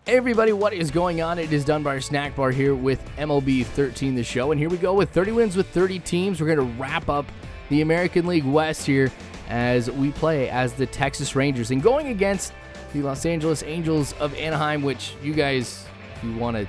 Hey everybody, what is going on? It is Dunbar Snackbar here with MLB 13 the show, and here we go with 30 wins with 30 teams. We're going to wrap up the American League West here as we play as the Texas Rangers and going against the Los Angeles Angels of Anaheim, which you guys, if you want to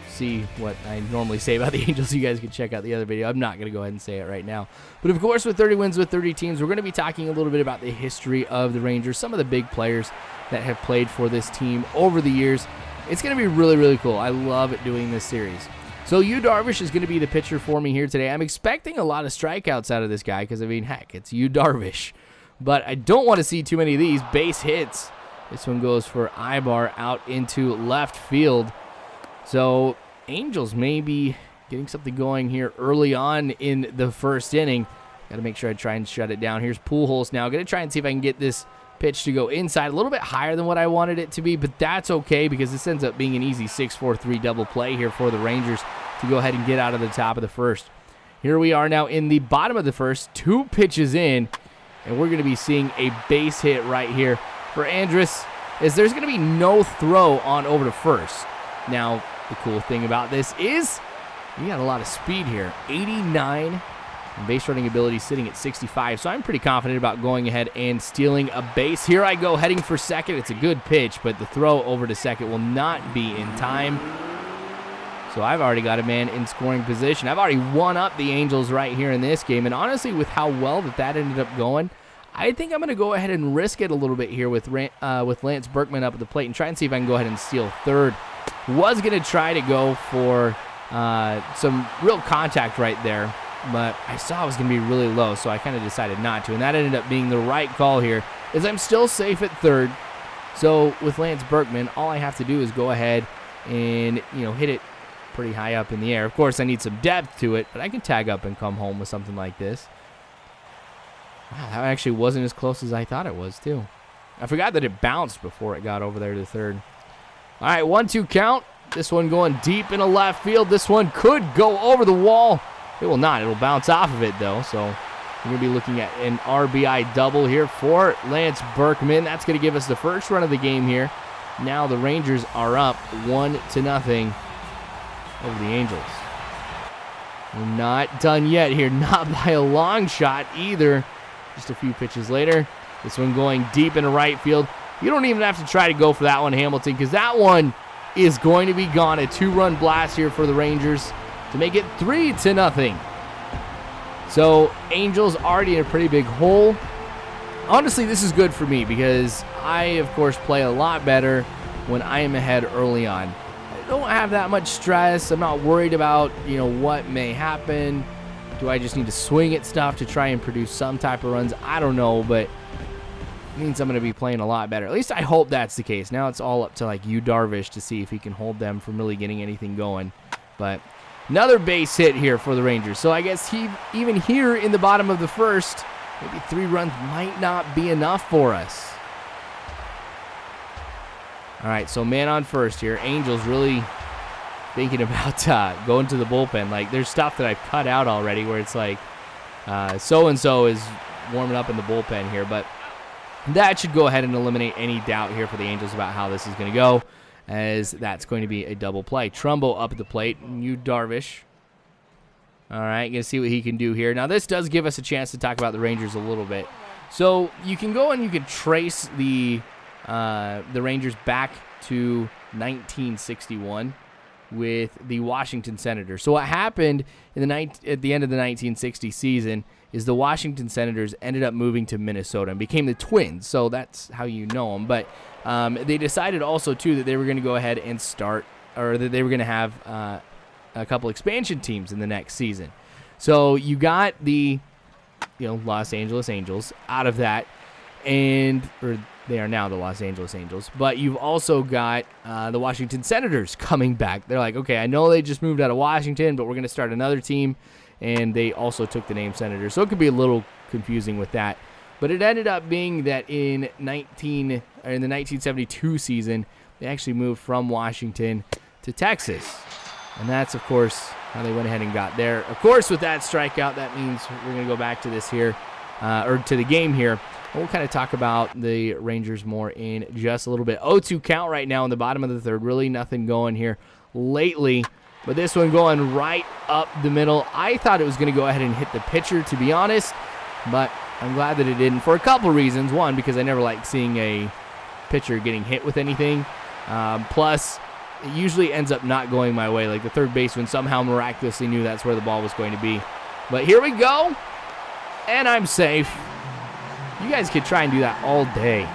see what I normally say about the Angels, you guys can check out the other video. I'm not going to go ahead and say it right now. But of course, with 30 wins with 30 teams, we're going to be talking a little bit about the history of the Rangers, some of the big players that have played for this team over the years. It's going to be really, really cool. I love doing this series. So Yu Darvish is going to be the pitcher for me here today. I'm expecting a lot of strikeouts out of this guy because, I mean, heck, it's Yu Darvish. But I don't want to see too many of these base hits. This one goes for Ibar out into left field. So Angels may be getting something going here early on in the first inning. Got to make sure I try and shut it down. Here's Pujols now. Going to try and see if I can get this pitch to go inside, a little bit higher than what I wanted it to be, but that's okay because this ends up being an easy 6-4-3 double play here for the Rangers to go ahead and get out of the top of the first. Here we are now in the bottom of the first, 2 pitches in, and we're going to be seeing a base hit right here for Andrus, as there's going to be no throw on over to first. Now, the cool thing about this is we got a lot of speed here, 89 and base running ability sitting at 65, so I'm pretty confident about going ahead and stealing a base. Here I go, heading for second. It's a good pitch, but the throw over to second will not be in time. So I've already got a man in scoring position. I've already won up the Angels right here in this game, and honestly, with how well that ended up going, I think I'm going to go ahead and risk it a little bit here with Lance Berkman up at the plate and try and see if I can go ahead and steal third. Was going to try to go for some real contact right there, but I saw it was going to be really low, so I kind of decided not to, and that ended up being the right call here, as I'm still safe at third. So with Lance Berkman, all I have to do is go ahead and, hit it pretty high up in the air. Of course, I need some depth to it, but I can tag up and come home with something like this. Wow, that actually wasn't as close as I thought it was, too. I forgot that it bounced before it got over there to third. All right, 1-2 count. This one going deep into left field. This one could go over the wall. It will not. It'll bounce off of it, though. So we're going to be looking at an RBI double here for Lance Berkman. That's going to give us the first run of the game here. Now the Rangers are up 1-0 over the Angels. We're not done yet here. Not by a long shot either. Just a few pitches later. This one going deep into right field. You don't even have to try to go for that one, Hamilton, because that one is going to be gone. A 2-run blast here for the Rangers to make it 3-0. So Angels already in a pretty big hole. Honestly, this is good for me because I, of course, play a lot better when I am ahead early on. I don't have that much stress. I'm not worried about, what may happen. Do I just need to swing at stuff to try and produce some type of runs? I don't know, but it means I'm going to be playing a lot better. At least I hope that's the case. Now it's all up to Yu Darvish to see if he can hold them from really getting anything going. But another base hit here for the Rangers. So I guess even here in the bottom of the first, maybe 3 runs might not be enough for us. All right, so man on first here. Angels really thinking about going to the bullpen. There's stuff that I've cut out already where it's so-and-so is warming up in the bullpen here. But that should go ahead and eliminate any doubt here for the Angels about how this is going to go, as that's going to be a double play. Trumbo up at the plate. Yu Darvish. All right, going to see what he can do here. Now, this does give us a chance to talk about the Rangers a little bit. So you can go and you can trace the Rangers back to 1961 with the Washington Senators. So what happened at the end of the 1960 season is the Washington Senators ended up moving to Minnesota and became the Twins. So that's how you know them. But they decided also, too, that they were going to go ahead and that they were going to have a couple expansion teams in the next season. So you got the Los Angeles Angels out of that, or they are now the Los Angeles Angels. But you've also got the Washington Senators coming back. They're like, okay, I know they just moved out of Washington, but we're going to start another team. And they also took the name Senators. So it could be a little confusing with that. But it ended up being that in the 1972 season, they actually moved from Washington to Texas. And that's, of course, how they went ahead and got there. Of course, with that strikeout, that means we're going to go back to this here, or to the game here. We'll kind of talk about the Rangers more in just a little bit. 0-2 count right now in the bottom of the third. Really nothing going here lately. But this one going right up the middle. I thought it was going to go ahead and hit the pitcher, to be honest. But I'm glad that it didn't for a couple reasons. One, because I never like seeing a pitcher getting hit with anything. Plus, it usually ends up not going my way. Like the third baseman somehow miraculously knew that's where the ball was going to be. But here we go. And I'm safe. You guys could try and do that all day.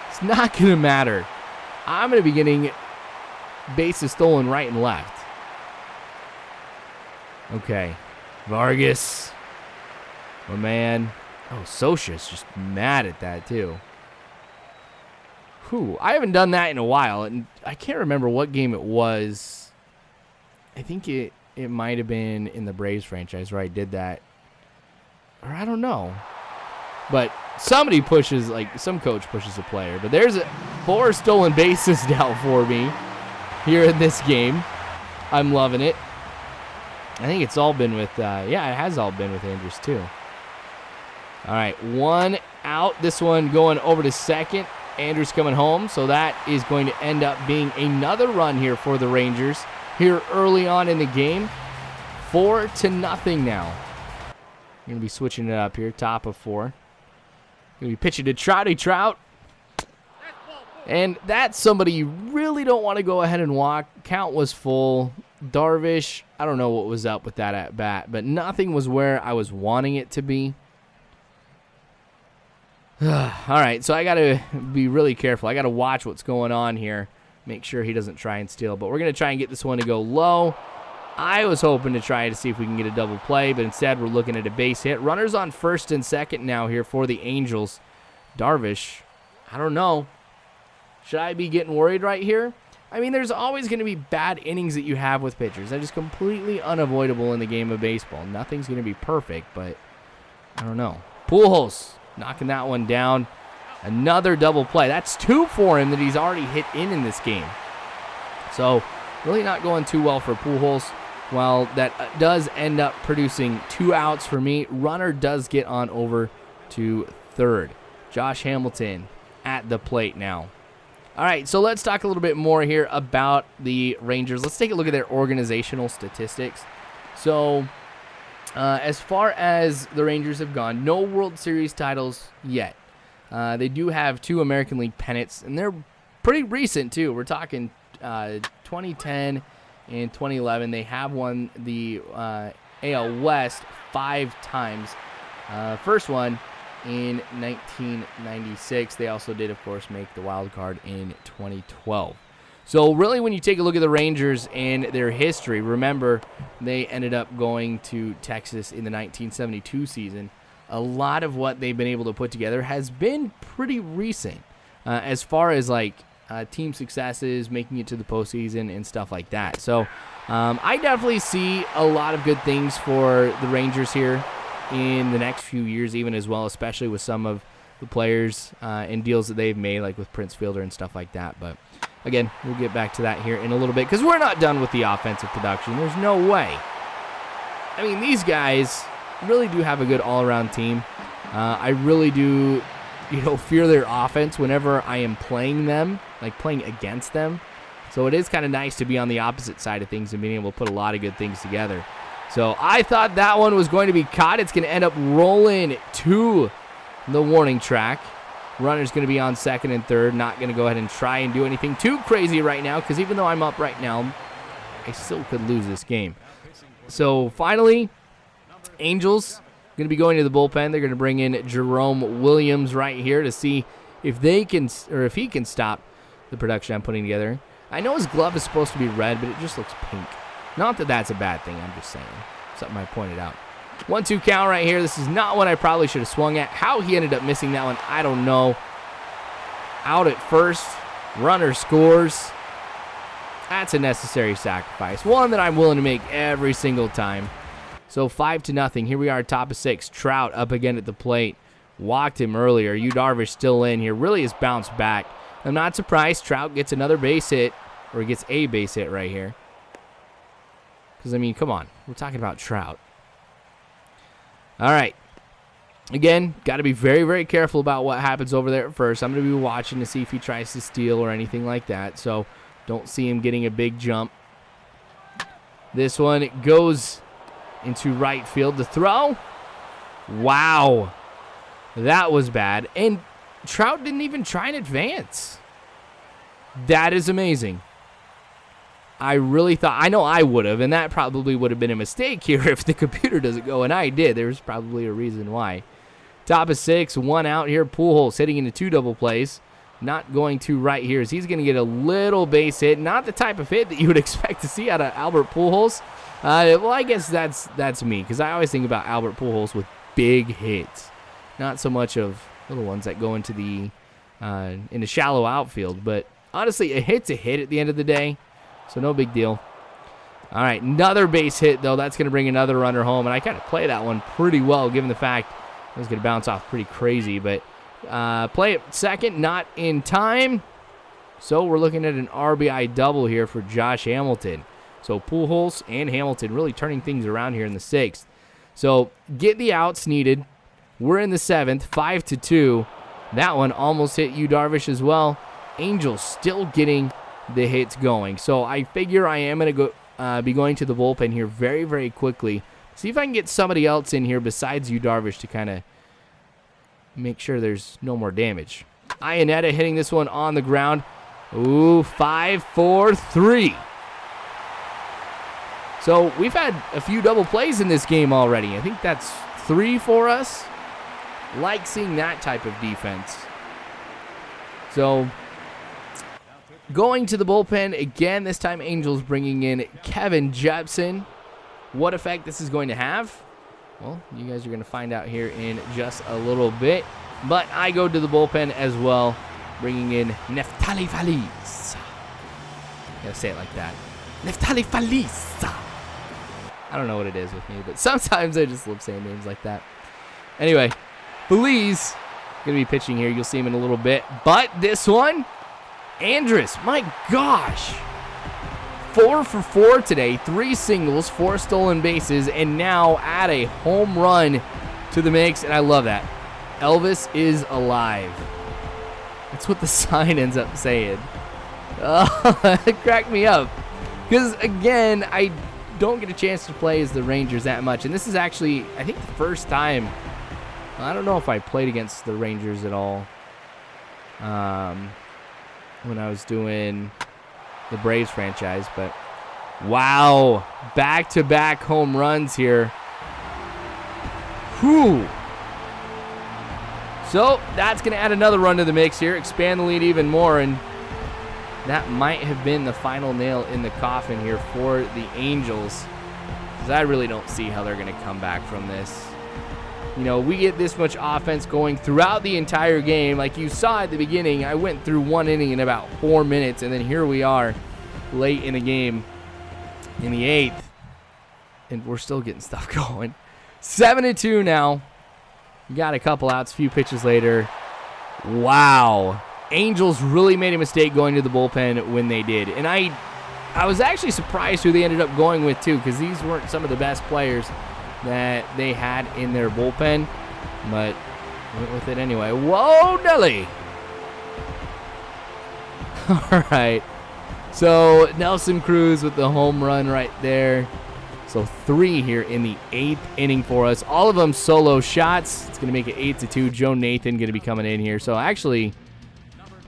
It's not going to matter. I'm going to be getting bases stolen right and left. Okay. Vargas. My man. Oh, Sosha's just mad at that, too. Whew. I haven't done that in a while, and I can't remember what game it was. I think it might have been in the Braves franchise where I did that. Or I don't know. But somebody pushes, like some coach pushes a player. But there's 4 stolen bases now for me here in this game. I'm loving it. I think it's all been with, it has all been with Andrews too. All right, 1 out. This one going over to second. Andrews coming home, so that is going to end up being another run here for the Rangers here early on in the game. 4-0 now. Going to be switching it up here, top of 4. Going to be pitching to Trout. And that's somebody you really don't want to go ahead and walk. Count was full. Darvish, I don't know what was up with that at bat, but nothing was where I was wanting it to be. All right, so I got to be really careful. I got to watch what's going on here. Make sure he doesn't try and steal. But we're going to try and get this one to go low. I was hoping to try to see if we can get a double play, but instead we're looking at a base hit. Runners on first and second now here for the Angels. Darvish, I don't know. Should I be getting worried right here? I mean, there's always going to be bad innings that you have with pitchers. That is completely unavoidable in the game of baseball. Nothing's going to be perfect, but I don't know. Pujols knocking that one down. Another double play. That's 2 for him that he's already hit in this game. So really not going too well for Pujols. While that does end up producing 2 outs for me, runner does get on over to third. Josh Hamilton at the plate now. All right, so let's talk a little bit more here about the Rangers. Let's take a look at their organizational statistics. So as far as the Rangers have gone, no World Series titles yet. They do have 2 American League pennants, and they're pretty recent, too. We're talking 2010 and 2011. They have won the AL West 5 times. First one in 1996. They also did, of course, make the wild card in 2012. So really, when you take a look at the Rangers and their history, remember they ended up going to Texas in the 1972 season. A lot of what they've been able to put together has been pretty recent as far as like team successes, making it to the postseason and stuff like that. So I definitely see a lot of good things for the Rangers here in the next few years even as well, especially with some of the players and deals that they've made, like with Prince Fielder and stuff like that. But again, we'll get back to that here in a little bit because we're not done with the offensive production. There's no way. I mean, these guys really do have a good all-around team. I really do, fear their offense whenever I am playing them, like playing against them. So it is kind of nice to be on the opposite side of things and being able to put a lot of good things together. So I thought that one was going to be caught. It's going to end up rolling to the warning track. Runner's going to be on second and third. Not going to go ahead and try and do anything too crazy right now because even though I'm up right now, I still could lose this game. So finally, Angels going to be going to the bullpen. They're going to bring in Jerome Williams right here to see if they can, or if he can stop the production I'm putting together. I know his glove is supposed to be red, but it just looks pink. Not that that's a bad thing. I'm just saying. Something I pointed out. 1-2 count right here. This is not one I probably should have swung at. How he ended up missing that one, I don't know. Out at first. Runner scores. That's a necessary sacrifice. One that I'm willing to make every single time. So 5-0. Here we are, top of 6. Trout up again at the plate. Walked him earlier. Yu Darvish still in here. Really has bounced back. I'm not surprised Trout gets another base hit. Or he gets a base hit right here. Because, I mean, come on. We're talking about Trout. All right. Again, got to be very, very careful about what happens over there at first. I'm going to be watching to see if he tries to steal or anything like that. So don't see him getting a big jump. This one goes into right field. The throw. Wow. That was bad. And Trout didn't even try and advance. That is amazing. I really thought, I know I would have, and that probably would have been a mistake here if the computer doesn't go, and I did. There's probably a reason why. Top of 6, 1 out here. Pujols hitting into 2 double plays. Not going to right here as he's going to get a little base hit. Not the type of hit that you would expect to see out of Albert Pujols. Well, I guess that's me, because I always think about Albert Pujols with big hits. Not so much of little ones that go into the shallow outfield. But honestly, a hit's a hit at the end of the day. So no big deal. All right, another base hit, though. That's going to bring another runner home. And I kind of play that one pretty well, given the fact it was going to bounce off pretty crazy. But play it second, not in time. So we're looking at an RBI double here for Josh Hamilton. So Pujols and Hamilton really turning things around here in the 6th. So get the outs needed. We're in the 7th, 5-2. That one almost hit Yu Darvish as well. Angels still getting the hits going. So I figure I am going to be going to the bullpen here very, very quickly. See if I can get somebody else in here besides Yu Darvish to kind of make sure there's no more damage. Iannetta hitting this one on the ground. Ooh, 5-4-3. So we've had a few double plays in this game already. I think that's 3 for us. Like seeing that type of defense. So going to the bullpen again, this time Angels bringing in Kevin Jepsen. What effect this is going to have? Well, you guys are going to find out here in just a little bit. But I go to the bullpen as well, bringing in Neftali Feliz. Gotta say it like that. Neftali Feliz. I don't know what it is with me, but sometimes I just love saying names like that. Anyway, Feliz going to be pitching here. You'll see him in a little bit. But this one, Andrus, my gosh. 4 for 4 today. 3 singles, 4 stolen bases, and now add a home run to the mix, and I love that. Elvis is alive. That's what the sign ends up saying. Oh, it cracked me up. Because, again, I don't get a chance to play as the Rangers that much, and this is actually, I think, the first time. I don't know if I played against the Rangers at all when I was doing the Braves franchise, but wow, back-to-back home runs here. Whew. So that's going to add another run to the mix here, expand the lead even more, and that might have been the final nail in the coffin here for the Angels, because I really don't see how they're going to come back from this. You know, we get this much offense going throughout the entire game. Like you saw at the beginning, I went through 1 inning in about 4 minutes, and then here we are late in the game in the 8th, and we're still getting stuff going. 7-2 now. We got a couple outs, a few pitches later. Wow. Angels really made a mistake going to the bullpen when they did. And I was actually surprised who they ended up going with, too, because these weren't some of the best players that they had in their bullpen, but went with it anyway. Whoa, Nelly! All right. So Nelson Cruz with the home run right there. So 3 here in the 8th inning for us. All of them solo shots. It's going to make it 8-2. Joe Nathan going to be coming in here. So actually,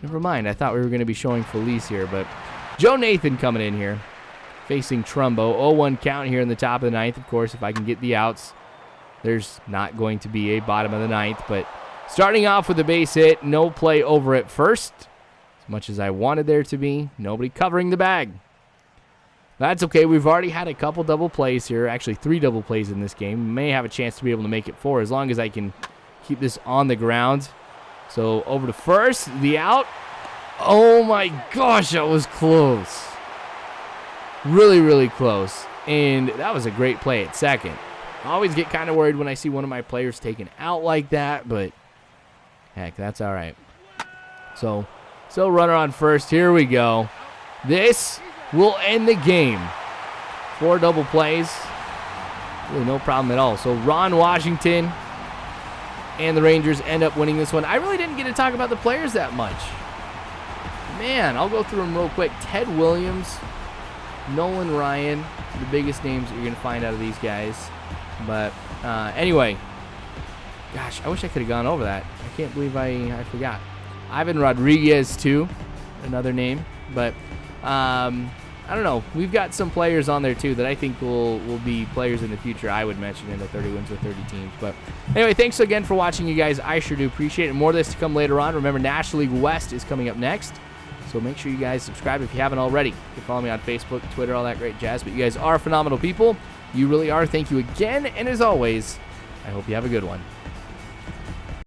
never mind. I thought we were going to be showing Feliz here, but Joe Nathan coming in here. Facing Trumbo. 0-1 count here in the top of the 9th. Of course, if I can get the outs, there's not going to be a bottom of the 9th. But starting off with a base hit, no play over at first. As much as I wanted there to be, nobody covering the bag. That's okay. We've already had a couple double plays here. Actually, 3 double plays in this game. May have a chance to be able to make it 4 as long as I can keep this on the ground. So over to first, the out. Oh my gosh, that was close. Really, really close. And that was a great play at second. I always get kind of worried when I see one of my players taken out like that, but heck, that's all right. So runner on first. Here we go. This will end the game. 4 double plays. Really no problem at all. So Ron Washington and the Rangers end up winning this one. I really didn't get to talk about the players that much. Man, I'll go through them real quick. Ted Williams, Nolan Ryan, the biggest names that you're going to find out of these guys. But anyway, gosh, I wish I could have gone over that. I can't believe I forgot. Ivan Rodriguez, too, another name. But I don't know. We've got some players on there, too, that I think will be players in the future I would mention in the 30 wins with 30 teams. But anyway, thanks again for watching, you guys. I sure do appreciate it. More of this to come later on. Remember, National League West is coming up next. So make sure you guys subscribe if you haven't already. You can follow me on Facebook, Twitter, all that great jazz. But you guys are phenomenal people. You really are. Thank you again. And as always, I hope you have a good one.